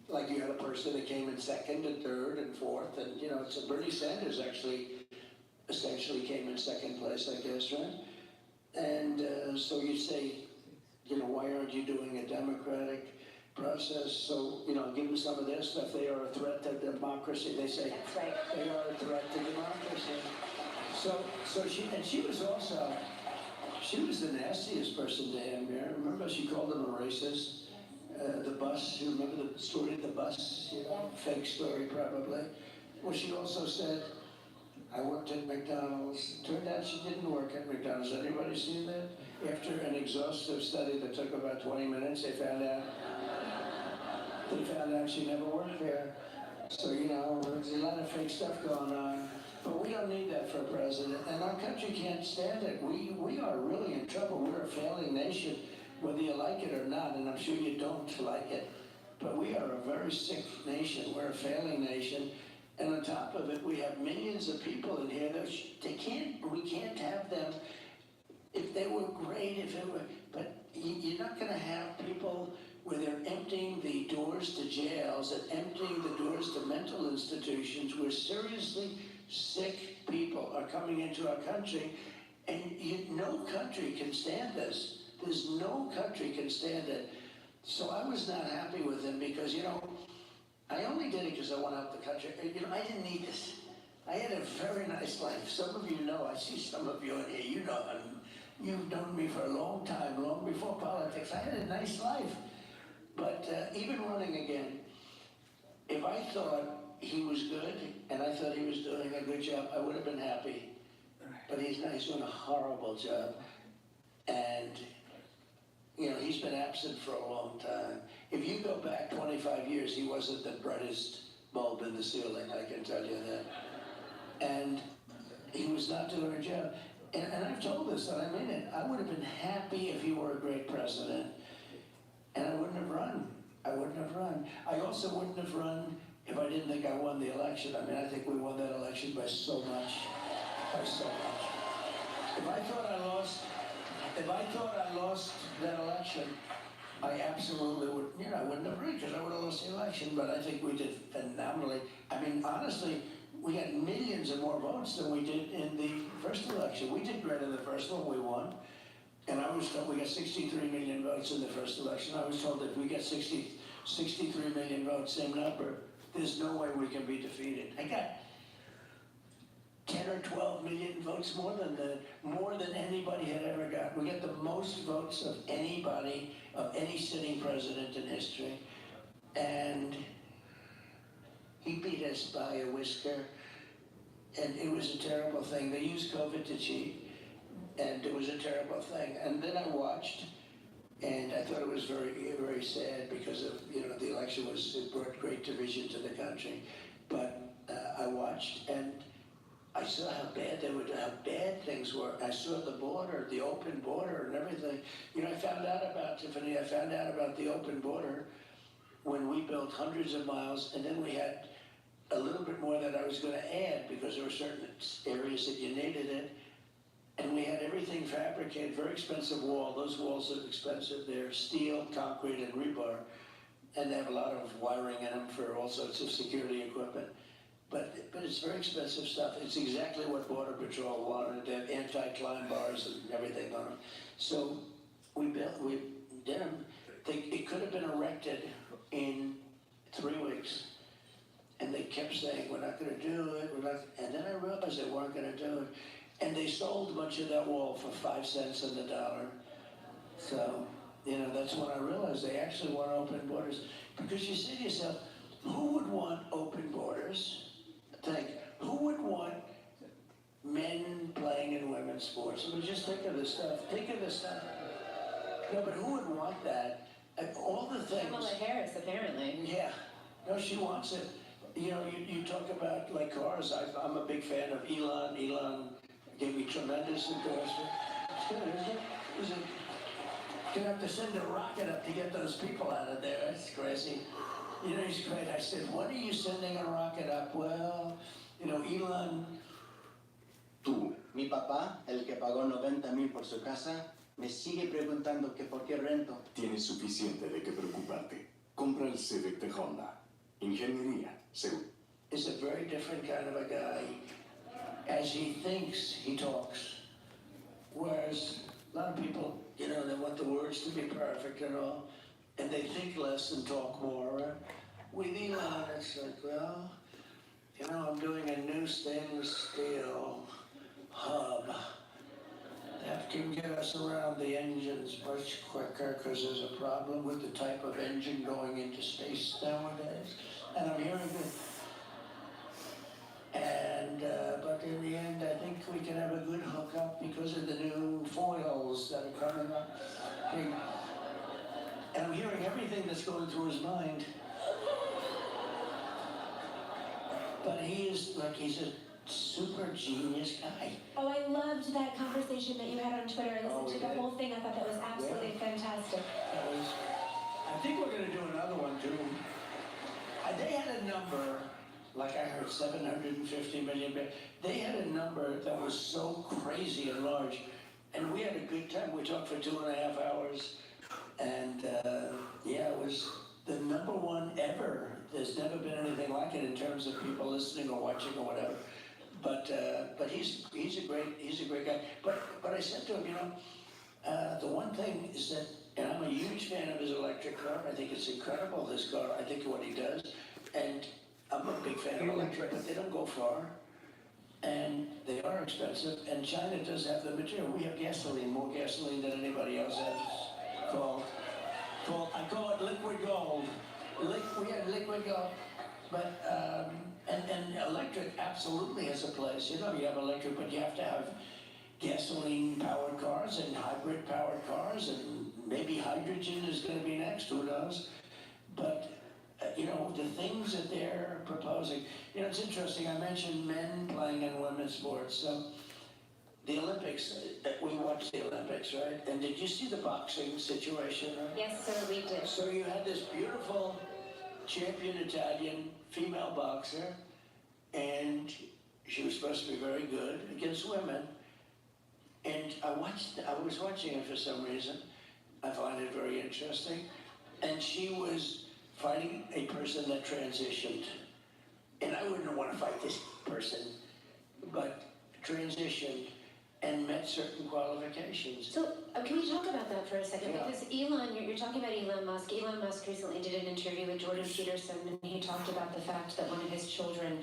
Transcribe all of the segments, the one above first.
like you had a person that came in second and third and fourth, and so Bernie Sanders actually essentially came in second place, I guess, right? And so you say, why aren't you doing a democratic process? So, give them some of their stuff. They are a threat to democracy. They say that's right. They are a threat to democracy. So she was also, she was the nastiest person to him. Yeah? Remember she called him a racist? The bus, you remember the story of the bus? Fake story probably. Well, she also said, I worked at McDonald's. Turned out she didn't work at McDonald's. Anybody seen that? After an exhaustive study that took about 20 minutes, they found out she never worked there. So, there's a lot of fake stuff going on. But we don't need that for a president. And our country can't stand it. We are really in trouble. We're a failing nation, whether you like it or not, and I'm sure you don't like it. But we are a very sick nation. We're a failing nation. And on top of it, we have millions of people in here that we can't have them. If they were great, but you're not going to have people where they're emptying the doors to jails and emptying the doors to mental institutions where seriously sick people are coming into our country. And no country can stand this. There's no country can stand it. So I was not happy with him because, I only did it because I want to help the country. I didn't need this. I had a very nice life. Some of you know, I see some of you in here, you've known me for a long time, long before politics. I had a nice life. But even running again, if I thought he was good and I thought he was doing a good job, I would have been happy. But he's not. He's doing a horrible job. And he's been absent for a long time. If you go back 25 years, he wasn't the brightest bulb in the ceiling, I can tell you that. And he was not doing a job. And I've told this, and I mean it. I would have been happy if he were a great president. And I wouldn't have run. I also wouldn't have run if I didn't think I won the election. I mean, I think we won that election by so much. If I thought I lost that election, I absolutely would, I wouldn't have run because I would have lost the election, but I think we did phenomenally. I mean, honestly, we had millions of more votes than we did in the first election. We did great in the first one, we won. And I was told we got 63 million votes in the first election. I was told that if we get 63 million votes, same number, there's no way we can be defeated. I got 10 or 12 million votes more than anybody had ever got. We got the most votes of anybody, of any sitting president in history. And he beat us by a whisker. And it was a terrible thing. They used COVID to cheat. And it was a terrible thing. And then I watched, and I thought it was very, very sad because of, the election it brought great division to the country. But I watched, and I saw how bad things were. I saw the border, the open border and everything. I found out about the open border when we built hundreds of miles, and then we had a little bit more that I was going to add because there were certain areas that you needed it. And we had everything fabricated, very expensive wall. Those walls are expensive. They're steel, concrete, and rebar. And they have a lot of wiring in them for all sorts of security equipment. But it's very expensive stuff. It's exactly what Border Patrol wanted. They have anti-climb bars and everything on them. So we did them. It could have been erected in 3 weeks. And they kept saying, we're not going to do it. And then I realized they weren't going to do it. And they sold a bunch of that wall for 5 cents on the dollar. So, that's when I realized they actually want open borders. Because you say to yourself, who would want open borders? Who would want men playing in women's sports? I mean, just think of this stuff. No, but who would want that? And all the things. Kamala Harris, apparently. Yeah. No, she wants it. You talk about, like, cars. I'm a big fan of Elon. Elon gave me tremendous endorsement. It's good, isn't it? You're going to have to send a rocket up to get those people out of there. That's crazy. He's great. I said, when are you sending a rocket up? Well, Elon. Tú, mi papá, el que pagó 90,000 por su casa, me sigue preguntando que por qué rento. Tienes suficiente de qué preocuparte. ¿Cómo compra el Civic de Honda. Ingeniería, seguro. Is a very different kind of a guy. As he thinks, he talks. Whereas a lot of people, you know, they want the words to be perfect and all, and they think less and talk more. Right? With Elon, it's like, well, you know, I'm doing a new stainless steel hub that can get us around the engines much quicker because there's a problem with the type of engine going into space nowadays. And I'm hearing that. And, but in the end, I think we can have a good hookup because of the new foils that are coming up. And I'm hearing everything that's going through his mind. But he's a super genius guy. Oh, I loved that conversation that you had on Twitter. I listened to the whole thing. I thought that was absolutely fantastic. I think we're going to do another one too. They had a number, like I heard 750 million. They had a number that was so crazy and large. And we had a good time. We talked for 2.5 hours. And yeah, it was the #1 ever. There's never been anything like it in terms of people listening or watching or whatever. But he's a great guy. But I said to him, you know, the one thing is that, and I'm a huge fan of his electric car. I think it's incredible, his car. I think what he does, and I'm a big fan of electric, but they don't go far, and they are expensive. And China does have the material. We have gasoline, more gasoline than anybody else has. I call it liquid gold. We have liquid gold, but and electric absolutely has a place. You know, you have electric, but you have to have gasoline-powered cars and hybrid-powered cars, and maybe hydrogen is going to be next. Who knows? But you know, the things that they're proposing. You know, it's interesting. I mentioned men playing in women's sports. So the Olympics. We watched the Olympics, right? And did you see the boxing situation? Right? Yes, sir, we did. So you had this beautiful champion Italian female boxer, and she was supposed to be very good against women. And I was watching it for some reason. I find it very interesting. And she was fighting a person that transitioned. And I wouldn't want to fight this person, but transitioned and met certain qualifications. So, can we talk about that for a second? Yeah. Because Elon, you're talking about Elon Musk. Elon Musk recently did an interview with Jordan Peterson, and he talked about the fact that one of his children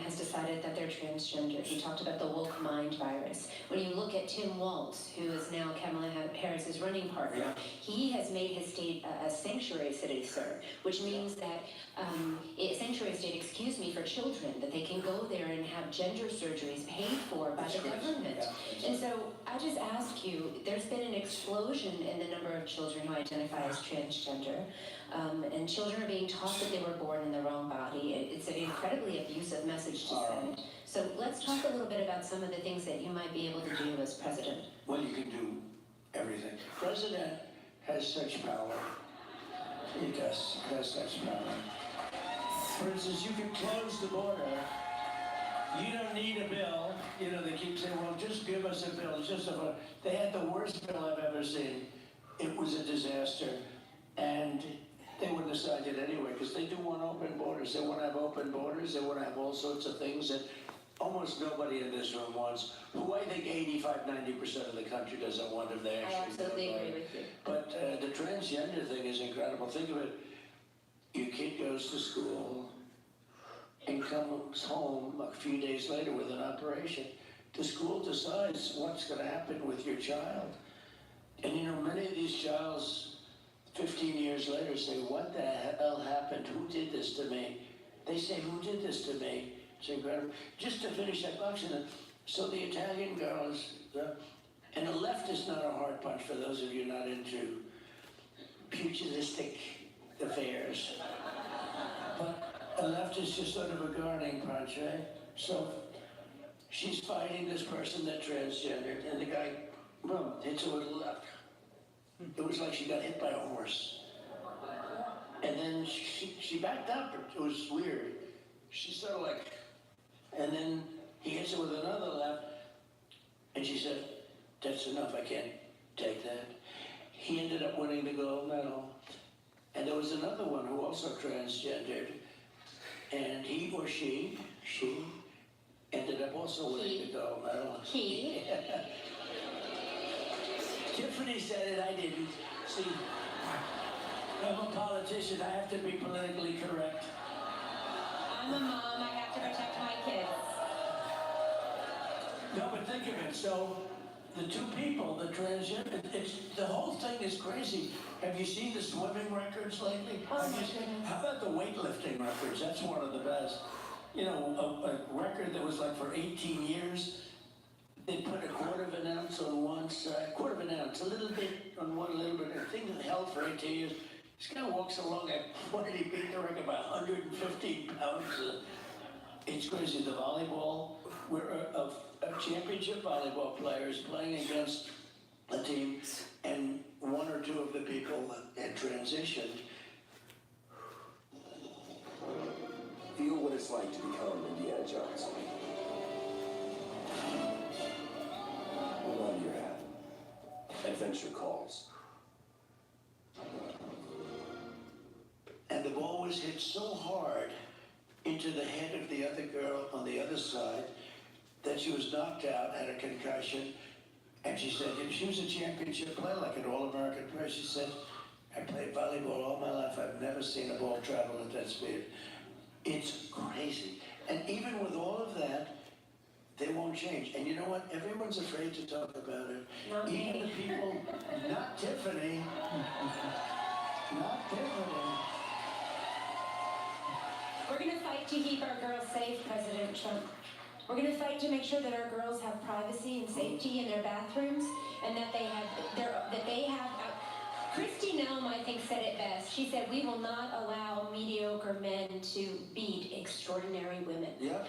has decided that they're transgender. He talked about the woke mind virus. When you look at Tim Walz, who is now Kamala Harris's running partner, Yeah. he has made his state a sanctuary city, sir, which means that a sanctuary state, excuse me, for children, that they can go there and have gender surgeries paid for by the government. Yeah. And so I just ask you, there's been an explosion in the number of children who identify as transgender, and children are being taught that they were born in the wrong body. It's an incredibly abusive message to send. So let's talk a little bit about some of the things that you might be able to do as president. Well, you can do everything. President has such power. He does. He has such power. For instance, you can close the border. You don't need a bill. You know, they keep saying, well, just give us a bill. It's just a, they had the worst bill I've ever seen. It was a disaster. And they wouldn't have signed it anyway, because they do want open borders. They want to have open borders. They want to have all sorts of things that almost nobody in this room wants, who I think 85–90% of the country doesn't want if they I actually absolutely do it. agree with you. But the transgender thing is incredible. Think of it. Your kid goes to school and comes home a few days later with an operation. The school decides what's going to happen with your child. And you know, many of these childs, 15 years later, say, what the hell happened? Who did this to me? They say, who did this to me? It's incredible. Just to finish that boxing, so the Italian girls, and the left is not a hard punch for those of you not into pugilistic affairs. But the left is just sort of a guarding punch, right? So she's fighting this person that transgendered, and the guy, boom, hits her with the left. It was like she got hit by a horse. And then she backed up. It was weird. She sort of like, and then he hits her with another left, and she said, that's enough, I can't take that. He ended up winning the gold medal. And there was another one who also transgendered, and he or she ended up also winning the gold medal. He. Tiffany said it, I didn't. See, I'm a politician, I have to be politically correct. I'm a mom, I have to protect my kids. No, but think of it, so the two people, the transgender, the whole thing is crazy. Have you seen the swimming records lately? Oh Have my you seen- goodness. How about the weightlifting records? That's one of the best. You know, a record that was like for 18 years, they put a quarter of an ounce on one side, quarter of an ounce, a little bit on one, a little bit, a thing that held for 18 years. This guy walks along, what did he beat the record by 115 pounds? It's crazy. The volleyball, we're of championship volleyball players playing against a team, and one or two of the people had transitioned. Feel what it's like to become Indiana Jones. Hold on to your hat. Adventure calls. And the ball was hit so hard into the head of the other girl on the other side that she was knocked out, had a concussion. And she said, if she was a championship player, like an All-American player, she said, I played volleyball all my life. I've never seen a ball travel at that speed. It's crazy. And even with all of that, they won't change. And you know what? Everyone's afraid to talk about it. Not Even me. the people, not Tiffany. Not Tiffany. We're going to fight to keep our girls safe, President Trump. We're going to fight to make sure that our girls have privacy and safety in their bathrooms, and that they have. Christy Nelm, I think, said it best. She said, "We will not allow mediocre men to beat extraordinary women." Yep.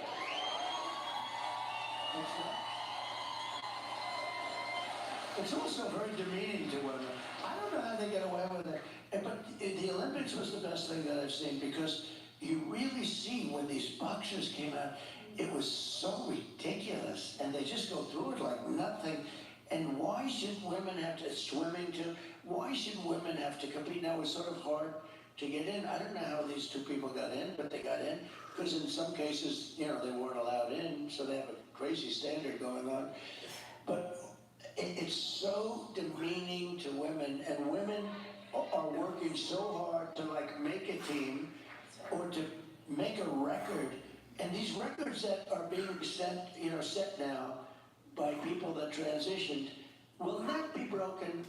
It's also very demeaning to women. I don't know how they get away with it. But the Olympics was the best thing that I've seen, because you really see when these boxers came out, it was so ridiculous. And they just go through it like nothing. And why should women have to, swimming too, why should women have to compete? Now it's sort of hard to get in. I don't know how these two people got in, but they got in. Because in some cases, you know, they weren't allowed in, so they have a crazy standard going on. But it's so demeaning to women, and women are working so hard to like make a team or to make a record. And these records that are being set now by people that transitioned will not be broken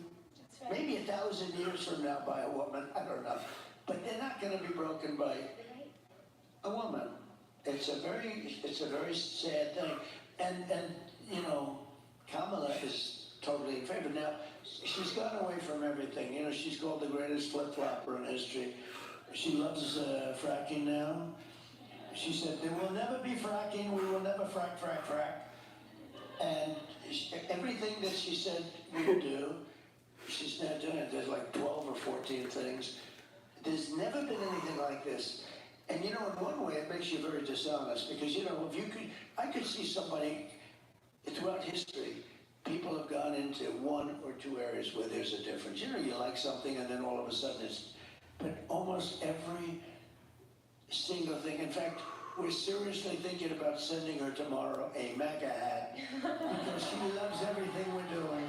maybe 1,000 years from now by a woman. I don't know. But they're not going to be broken by a woman. It's a very sad thing. And you know, Kamala is totally in favor. Now, she's gone away from everything. You know, she's called the greatest flip-flopper in history. She loves fracking now. She said, there will never be fracking, we will never frack. And everything that she said we would do, she's now doing it. There's like 12 or 14 things. There's never been anything like this. And you know, in one way, it makes you very dishonest, because, you know, I could see somebody throughout history, people have gone into one or two areas where there's a difference. You know, you like something and then all of a sudden but almost every single thing. In fact, we're seriously thinking about sending her tomorrow a MAGA hat, because she loves everything we're doing.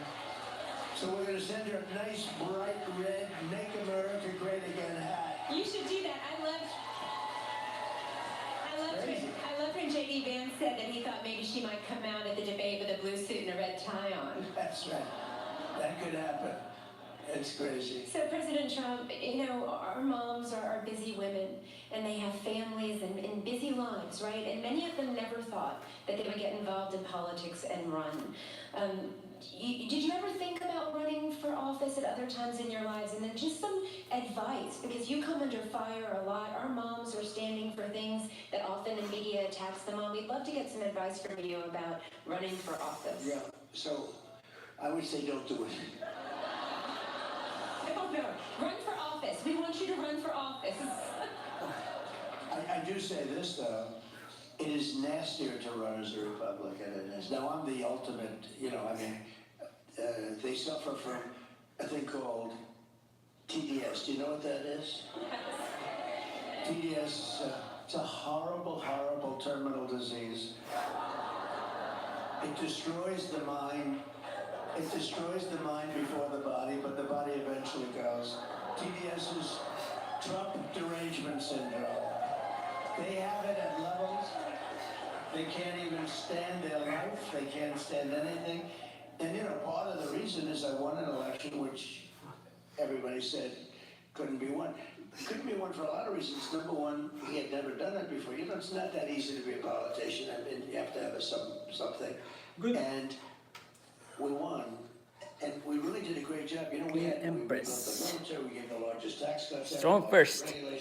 So we're going to send her a nice, bright red, Make America Great Again hat. You should do that. I loved when J.D. Vance said that he thought maybe she might come out at the debate with a blue suit and a red tie on. That's right. That could happen. It's crazy. So President Trump, you know, our moms are busy women, and they have families and busy lives, right? And many of them never thought that they would get involved in politics and run. Did you ever think about running for office at other times in your lives? And then just some advice, because you come under fire a lot. Our moms are standing for things that often the media attacks them on. We'd love to get some advice from you about running for office. Yeah, so I would say don't do it. No, run for office. We want you to run for office. I do say this, though. It is nastier to run as a Republican than it is. Now, I'm the ultimate, you know, I mean, they suffer from a thing called TDS. Do you know what that is? TDS, it's a horrible, horrible terminal disease. It destroys the mind. It destroys the mind before the body, but the body eventually goes. TDS is Trump derangement syndrome. They have it at levels. They can't even stand their life. They can't stand anything. And you know, part of the reason is I won an election which everybody said couldn't be won. Couldn't be won for a lot of reasons. Number one, he had never done it before. You know, it's not that easy to be a politician. I mean, you have to have something. Good. And we won. And we really did a great job. You know, we built the Empress. military, we gave the largest tax cuts. Strong first. Regulations.